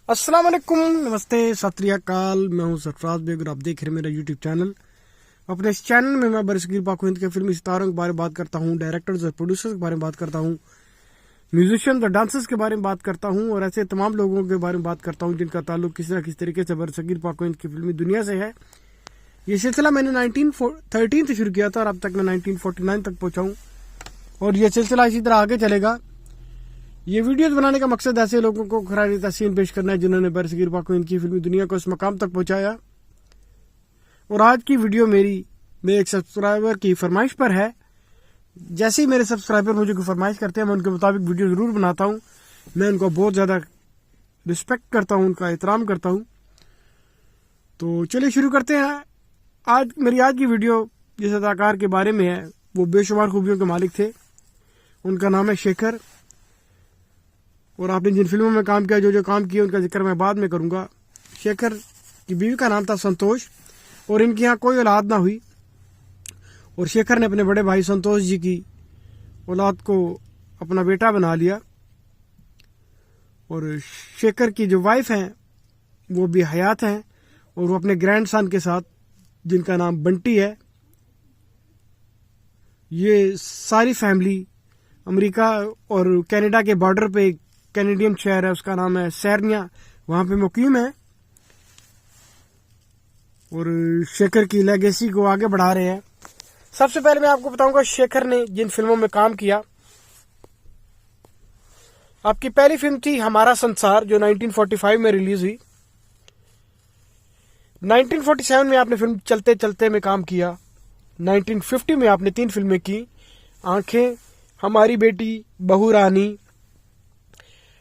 अस्सलाम वालेकुम, नमस्ते, सत श्री अकाल। मैं हूं सरफराज बेग और आप देख रहे हैं मेरा यूट्यूब चैनल। अपने इस चैनल में मैं बरसगीर पाक हिंद के फिल्मी सितारों के बारे में बात करता हूं, डायरेक्टर्स और प्रोड्यूसर्स के बारे में बात करता हूं, म्यूजिशियंस और डांसर्स के बारे में बात करता हूं और ऐसे तमाम लोगों के बारे में बात करता हूं जिनका ताल्लुक किस तरीके से बरसगीर पाक हिंद की फिल्मी दुनिया से है। ये सिलसिला मैंने 1913 से शुरू किया था और अब तक मैं 1949 तक पहुंचा हूं और ये सिलसिला इसी तरह आगे चलेगा। ये वीडियोस बनाने का मकसद ऐसे लोगों को खराज तहसीन पेश करना है जिन्होंने बरसगीर पाक हिंद की फिल्मी दुनिया को इस मकाम तक पहुंचाया। और आज की वीडियो मेरे एक सब्सक्राइबर की फरमाइश पर है। जैसे ही मेरे सब्सक्राइबर मुझे कोई फरमाइश करते हैं मैं उनके मुताबिक वीडियो जरूर बनाता हूं। मैं उनको बहुत ज्यादा रिस्पेक्ट करता हूं, उनका एहतराम करता हूं। तो चलिए शुरू करते हैं। मेरी आज की वीडियो जिस अदाकार के बारे में है वो बेशुमार खूबियों के मालिक थे। उनका नाम है शेखर और आपने जिन फिल्मों में काम किया, जो काम किया उनका जिक्र मैं बाद में करूंगा। शेखर की बीवी का नाम था संतोष और इनके यहाँ कोई औलाद ना हुई और शेखर ने अपने बड़े भाई संतोष जी की औलाद को अपना बेटा बना लिया। और शेखर की जो वाइफ हैं वो भी हयात हैं और वो अपने ग्रैंडसन के साथ, जिनका नाम बंटी है, ये सारी फैमिली अमेरिका और कनाडा के बॉर्डर पे एक कैनेडियन शहर है, उसका नाम है सैरनिया, वहां पे मुकीम है और शेखर की लेगेसी को आगे बढ़ा रहे हैं। सबसे पहले मैं आपको बताऊंगा शेखर ने जिन फिल्मों में काम किया। आपकी पहली फिल्म थी हमारा संसार, जो 1945 में रिलीज हुई। 1947 में आपने फिल्म चलते चलते में काम किया। 1950 में आपने 3 फिल्में की, आंखें, हमारी बेटी, बहू रानी।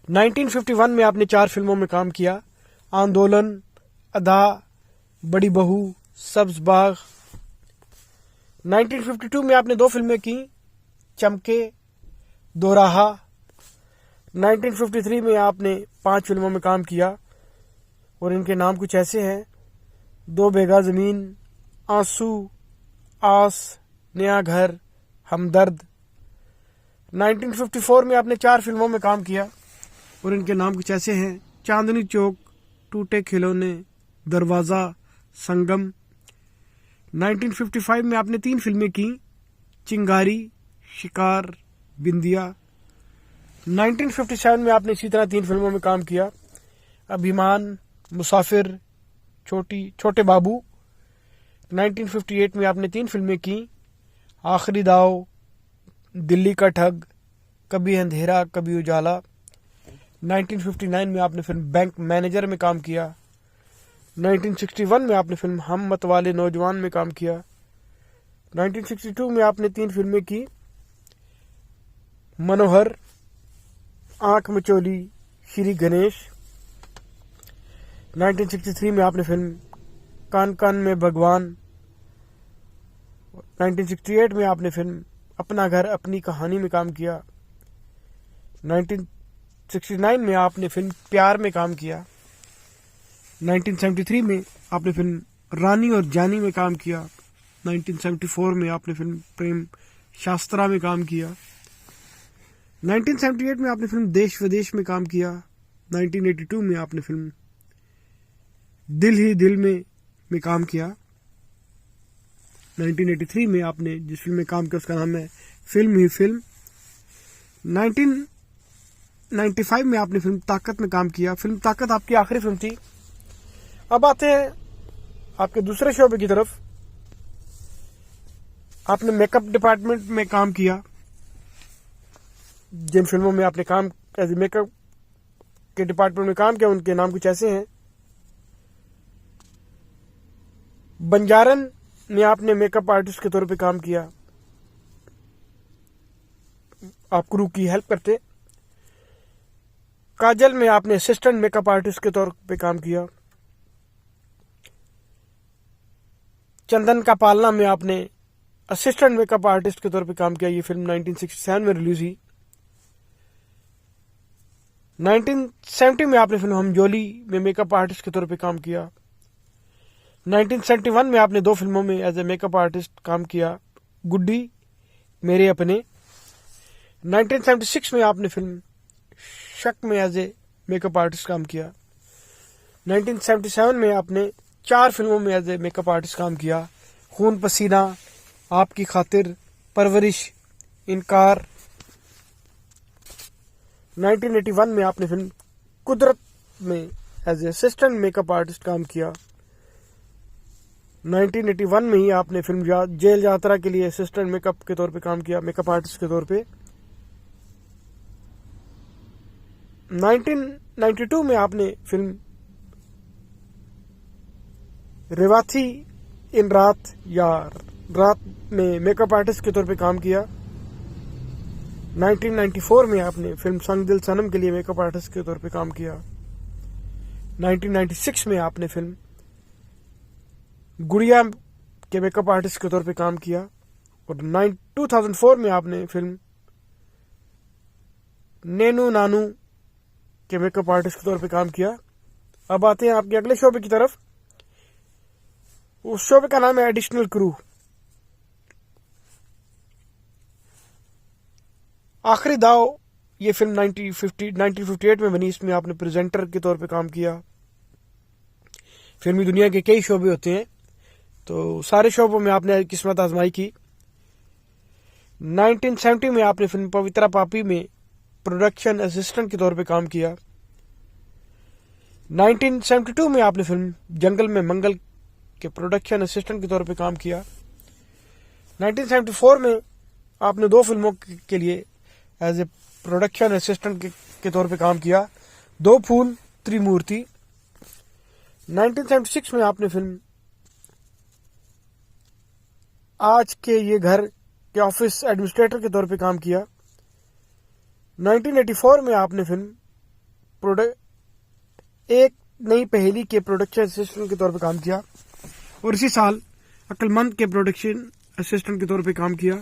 1951 में आपने 4 फिल्मों में काम किया, आंदोलन, अदा, बड़ी बहू, सब्ज बाग। 1952 में आपने 2 फिल्में की, चमके, दोराहा। 1953 में आपने 5 फिल्मों में काम किया और इनके नाम कुछ ऐसे हैं: 2 बीघा जमीन, आंसू, आस, नया घर, हमदर्द। 1954 में आपने 4 फिल्मों में काम किया और इनके नाम कुछ ऐसे हैं: चांदनी चौक, टूटे खिलौने, दरवाजा, संगम। 1955 में आपने 3 फिल्में की, चिंगारी, शिकार, बिंदिया। 1957 में आपने इसी तरह 3 फिल्मों में काम किया, अभिमान, मुसाफिर, छोटे बाबू। 1958 में आपने 3 फिल्में की, आखिरी दाव, दिल्ली का ठग, कभी अंधेरा कभी उजाला। 1959 में आपने फिल्म बैंक मैनेजर में काम किया। 1961 में आपने फिल्म हम मत वाले नौजवान में काम किया। 1962 में आपने 3 फिल्में की, मनोहर, आंख मचोली, श्री गणेश। 1963 में आपने फिल्म कान कान में भगवान। 1968 में आपने फिल्म अपना घर अपनी कहानी में काम किया। 1969 में आपने फिल्म प्यार में काम किया। 1973 में आपने फिल्म रानी और जानी में काम किया। 1974 में आपने फिल्म प्रेम शास्त्रा में काम किया। 1978 में आपने फिल्म देश विदेश में काम किया। 1982 में आपने फिल्म दिल ही दिल में काम किया। 1983 में आपने जिस फिल्म में काम किया उसका नाम है फिल्म ही फिल्म। 1995 में आपने फिल्म ताकत में काम किया। फिल्म ताकत आपकी आखिरी फिल्म थी। अब आते हैं आपके दूसरे शोबे की तरफ। आपने मेकअप डिपार्टमेंट में काम किया। जिन फिल्मों में आपने काम एज मेकअप के डिपार्टमेंट में काम किया उनके नाम कुछ ऐसे हैं: बंजारन में आपने मेकअप आर्टिस्ट के तौर पे काम किया, आप क्रू की हेल्प करते। काजल में आपने असिस्टेंट मेकअप आर्टिस्ट के तौर पे काम किया। चंदन का पालना में आपने असिस्टेंट मेकअप आर्टिस्ट के तौर पे काम किया। ये फिल्म 1967 में रिलीज हुई। 1970 में आपने फिल्म हमजोली में मेकअप आर्टिस्ट के तौर पे काम किया। 1971 में आपने 2 फिल्मों में एज ए मेकअप आर्टिस्ट काम किया, गुड्डी, मेरे अपने। 1976 में आपने फिल्म शक में एज ए मेकअप आर्टिस्ट काम किया। 1977 में आपने 4 फिल्मों में एज ए मेकअप आर्टिस्ट काम किया। खून पसीना, आपकी खातिर, परवरिश, इनकार। 1981 में आपने फिल्म कुदरत में as a assistant makeup artist काम किया। 1981 में ही आपने फिल्म जेल यात्रा के लिए असिस्टेंट मेकअप के तौर पे काम किया, मेकअप आर्टिस्ट के तौर पे। 1992 में आपने फिल्म रेवाथी इन रात या रात में मेकअप आर्टिस्ट के तौर पे काम किया। 1994 में आपने फिल्म संग दिल सनम के लिए मेकअप आर्टिस्ट के तौर पे काम किया। 1996 में आपने फिल्म गुड़िया के मेकअप आर्टिस्ट के तौर पे काम किया। और 2004 में आपने फिल्म नैनू नानू के मेकअप आर्टिस्ट के तौर पे काम किया। अब आते हैं आपके अगले शोबे की तरफ। उस शोबे का नाम है एडिशनल क्रू। आखिरी दाव ये फिल्म 1958 में बनी। इसमें आपने प्रेजेंटर के तौर पे काम किया। फिल्मी दुनिया के कई शोबे होते हैं, तो सारे शोबों में आपने किस्मत आजमाई की। 1970 में आपने फिल्म पवित्रा पापी में प्रोडक्शन असिस्टेंट के तौर पे काम किया। 1972 में आपने फिल्म जंगल में मंगल के प्रोडक्शन असिस्टेंट के तौर पे काम किया। 1974 में आपने 2 फिल्मों के लिए एज ए प्रोडक्शन असिस्टेंट के तौर पे काम किया, 2 फूल त्रिमूर्ति। 1976 में आपने फिल्म आज के ये घर के ऑफिस एडमिनिस्ट्रेटर के तौर पे काम किया। 1984 में आपने फिल्म एक नई पहेली के प्रोडक्शन असिस्टेंट के तौर पे काम किया। और इसी साल अक्लमंद के प्रोडक्शन असिस्टेंट के तौर पे काम किया।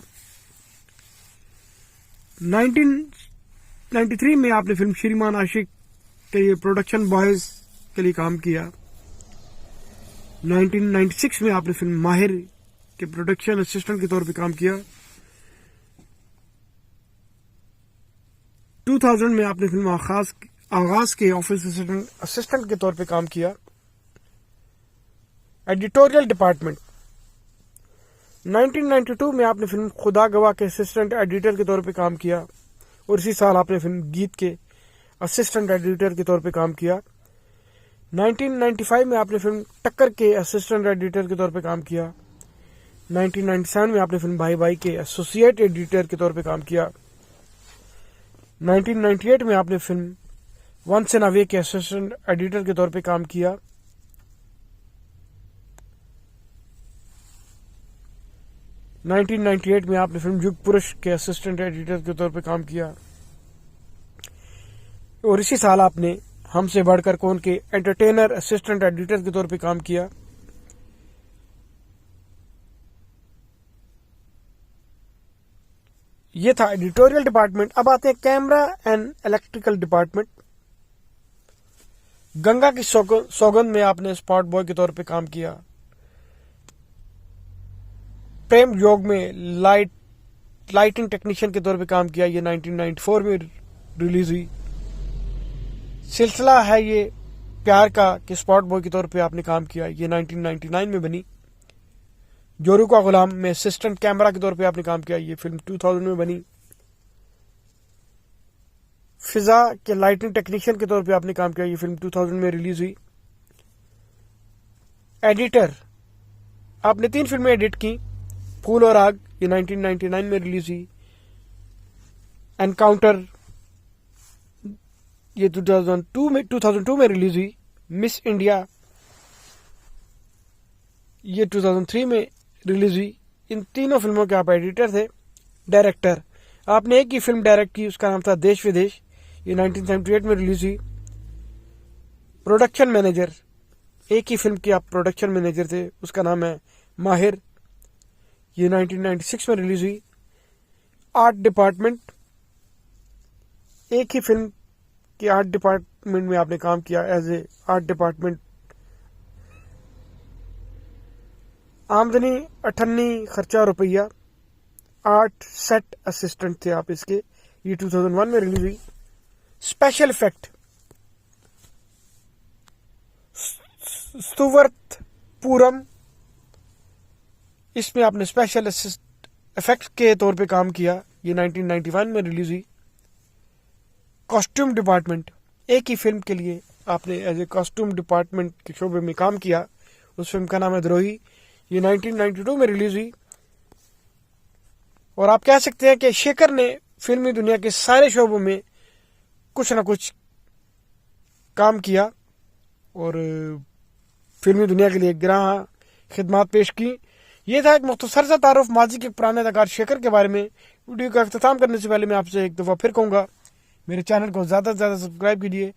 1993 में आपने फिल्म श्रीमान आशिक के लिए प्रोडक्शन बॉयज के लिए काम किया। 1996 में आपने फिल्म माहिर के प्रोडक्शन असिस्टेंट के तौर पे काम किया। 2000 में आपने फिल्म आगाज के ऑफिस असिस्टेंट के तौर पे काम किया। एडिटोरियल डिपार्टमेंट 1992 में आपने फिल्म खुदा गवाह के असिस्टेंट एडिटर के तौर पे काम किया। और इसी साल आपने फिल्म गीत के असिस्टेंट एडिटर के तौर पे काम किया। 1995 में आपने फिल्म टक्कर के असिस्टेंट एडिटर के तौर पे काम किया। 1997 में आपने फिल्म भाई भाई के एसोसिएट एडिटर के तौर पे काम किया। 1998 में आपने फिल्म वंस इन अ वे के असिस्टेंट एडिटर के तौर पे काम किया। 1998 में आपने फिल्म युग पुरुष के असिस्टेंट एडिटर के तौर पे काम किया। और इसी साल आपने हमसे बढ़कर कौन के एंटरटेनर असिस्टेंट एडिटर के तौर पे काम किया। ये था एडिटोरियल डिपार्टमेंट। अब आते हैं camera and electrical department. Ganga की सौगंध में आपने स्पॉट बॉय के तौर पे काम किया। प्रेम योग में लाइटिंग टेक्नीशियन के तौर पे काम किया। ये 1994 में रिलीज हुई। सिलसिला है ये प्यार का कि स्पॉट बॉय के तौर पे आपने काम किया। ये 1999 में बनी। जोरू का गुलाम में असिस्टेंट कैमरा के तौर पे आपने काम किया। ये फिल्म 2000 में बनी। फिजा के लाइटिंग टेक्नीशियन के तौर पे आपने काम किया। ये फिल्म 2000 में रिलीज हुई। एडिटर आपने 3 फिल्में एडिट की। फूल और आग ये 1999 में रिलीज हुई। एनकाउंटर ये 2002 में रिलीज हुई। मिस इंडिया ये 2003 में रिलीज हुई। इन तीनों फिल्मों के आप एडिटर थे। डायरेक्टर आपने एक ही फिल्म डायरेक्ट की, उसका नाम था देश विदेश। ये 1978 में रिलीज हुई। प्रोडक्शन मैनेजर एक ही फिल्म के आप प्रोडक्शन मैनेजर थे, उसका नाम है माहिर। ये 1996 में रिलीज हुई। आर्ट डिपार्टमेंट एक ही फिल्म के आर्ट डिपार्टमेंट में आपने काम किया एज ए आर्ट डिपार्टमेंट। आमदनी 98 खर्चा रुपया। आर्ट सेट असिस्टेंट थे आप इसके। ये 2001 में रिलीज हुई। स्पेशल इफेक्ट स्तुवर्तपुरम, इसमें आपने स्पेशल इफेक्ट के तौर पे काम किया। ये 1991 में रिलीज हुई। कॉस्ट्यूम डिपार्टमेंट, एक ही फिल्म के लिए आपने एज ए कॉस्ट्यूम डिपार्टमेंट के शोबे में काम किया। उस फिल्म का नाम है द्रोही। ये 1992 में रिलीज हुई। और आप कह सकते हैं कि शेखर ने फिल्मी दुनिया के सारे शोबों में कुछ ना कुछ काम किया और फिल्मी दुनिया के लिए ग्रां खिदमात पेश की। ये था एक मुख्तसर सा तारुफ माजी के पुराने अदाकार शेखर के बारे में। वीडियो का अख्ताम करने से पहले मैं आपसे एक दफ़ा फिर कहूँगा, मेरे चैनल को ज़्यादा से ज़्यादा सब्सक्राइब कीजिए।